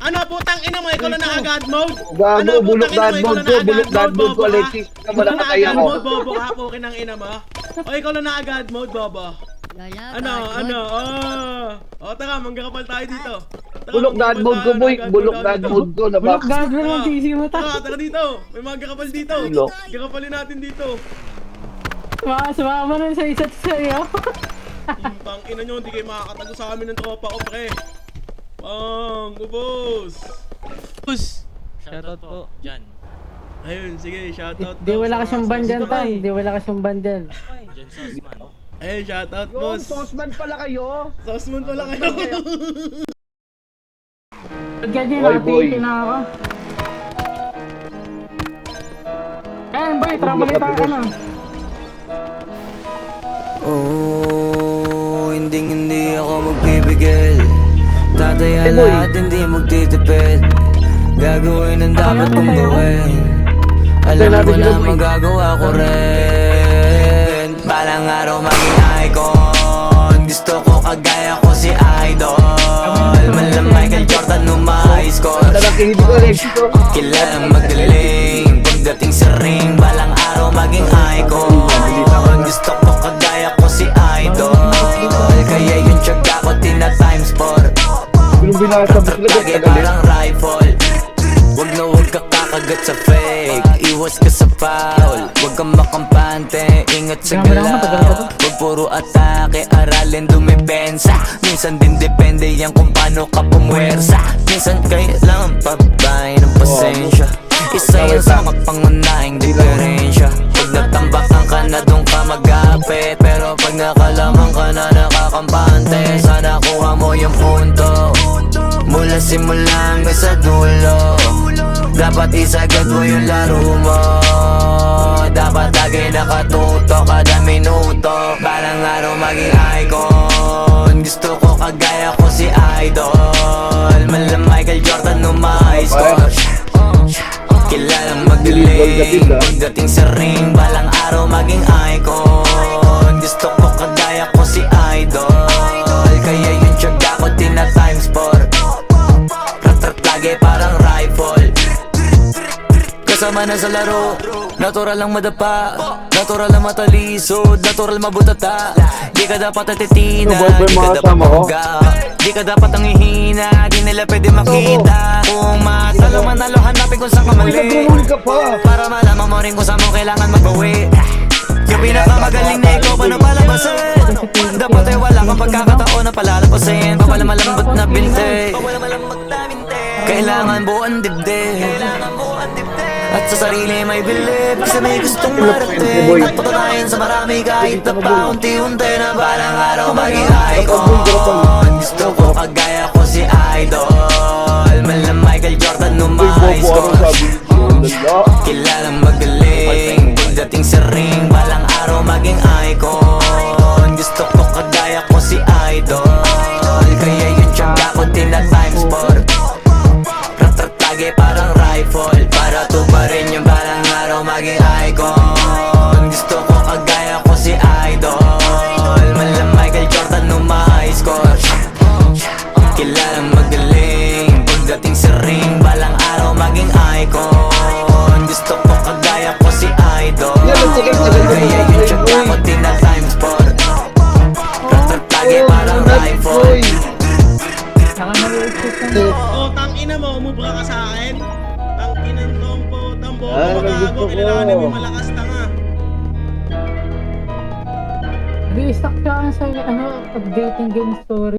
Ano, putang ina mo, ikaw lang na agad mode? Gago, Ano, bulok putang ina mo, dad ikaw mode lang ko, na agad bulok dad mode, mode ko, bobo ka? Alexis. Ikaw lang Wala na patay agad ako. mode, bobo ka, pukin ng ina mo. O, ikaw lang na agad mode, bobo. O, tara, manggakapal tayo dito. Tara, Bulok dad manggakapal mode ko, tayo, boy. agad Bulok mode dad dito. mode ko. Bulok Nabak. gagawin ng TC mo ta. Tara dito. May manggakapal dito. Bulok. Gakapalin natin dito. Sumama na sa isa't sa'yo. Tang ina nyo, hindi kayo makakatago sa amin ng tropa ko, pre. Pang, ubos. Ubos. Shoutout po, Jan. Ayun, sige, shoutout. Di wala ka siyang bandel ta. Di wala ka siyang bandel. Jan Sosman. Ayun, shoutout, Yung boss. Sosman pala kayo. Sosman pala kayo. Ganyan, Oy, boy. nakapiti na ako. Ayan boy, tramalita ka na. Oh, hindi ako magpipigil. Tataya lahat, hindi magtitipid. Gagawin ang dapat kong gawin. Alam ko na magagawa ko rin. Balang araw maging icon. Gusto ko kagaya ko si Idol. Malam Michael Jordan numa-score. Talakihin ko, Alexis. Kilalang magaling. Pagdating sa ring, balang araw maging icon. Gusto ko kagaya ko si Idol. Kaya yung tsaga ko tina-times 4. Yung binasa mo sila, Lagi parang rifle. Wag na wag ka kakagat sa fake. Iwas ka sa foul. Wag kang makampante. Ingat sa galaw. Wag puro atake. Aralin dumipensa. Minsan din depende yan kung paano ka pumwersa. Minsan kailangan pabay ng pasensya. Isa yan sa kapangunahing diferensya. Pag natambakan ka na doon ka mag-apit. Pero pag nakalaman ka na nakakampante, sana kuha mo yung punto. Mula simula hanggang sa dulo. Dapat isagad mo yung laro mo. Dapat lagi nakatuto kada minuto. Balang araw maging icon. Gusto ko kagaya ko si Idol. Malam Michael Jordan numa-score. Kilalang magaling. Pagdating sa ring, balang araw maging icon. Gusto ko kagaya ko si Idol. Kaya yung tsaga ko tina-times 4. Rat-rat lagi parang rifle. Kasama na sa laro, natural lang madapa. Natural lang matalisod, natural mabutata. Di ka dapat atitina, di ka dapat mahuga. Di ka dapat ang ihina, di nila pwede makita. Kung matalo manalo, hanapin kung saan ka mali. Para malaman mo rin kung saan mo kailangan magbawi. Yung pinakamagaling na ikaw, paano palabasin? Dapat ay wala kang pagkakataon na palalapasin. Pawala malambot na binte. Kailangan buuan dibdib. At sa sarili may bilib. Kasi may gustong marating. At patunayan sa marami kahit na paunti-unti na balang araw maging icon. Gusto ko kagaya ko si Idol. Malam Michael Jordan numa-score. Kilalang magaling. Pagdating sa ring, balang araw maging icon. Gusto ko kagaya ko si Idol. Kaya yung tsaga ko tina-times 4. Rat-rat lagi parang rifle. Para tuparin yung balang araw maging icon. Gusto ko kagaya ko si Idol. Malam Michael Jordan numa-score. Kilalang magaling. Pagdating sa ring, balang araw maging icon. Gusto ko kagaya ko si Idol. Kaya yung tsaga ko tina-times 4. Rat-rat lagi parang rifle. Saka nag-i-exit na. Oh, tang ina mo, umubra ka sa akin. Tang ina nung po, tambo ko Ah, magago. gusto ko. Kailangan mo malakas tanga. Nag-i-stack ka sa updating game story.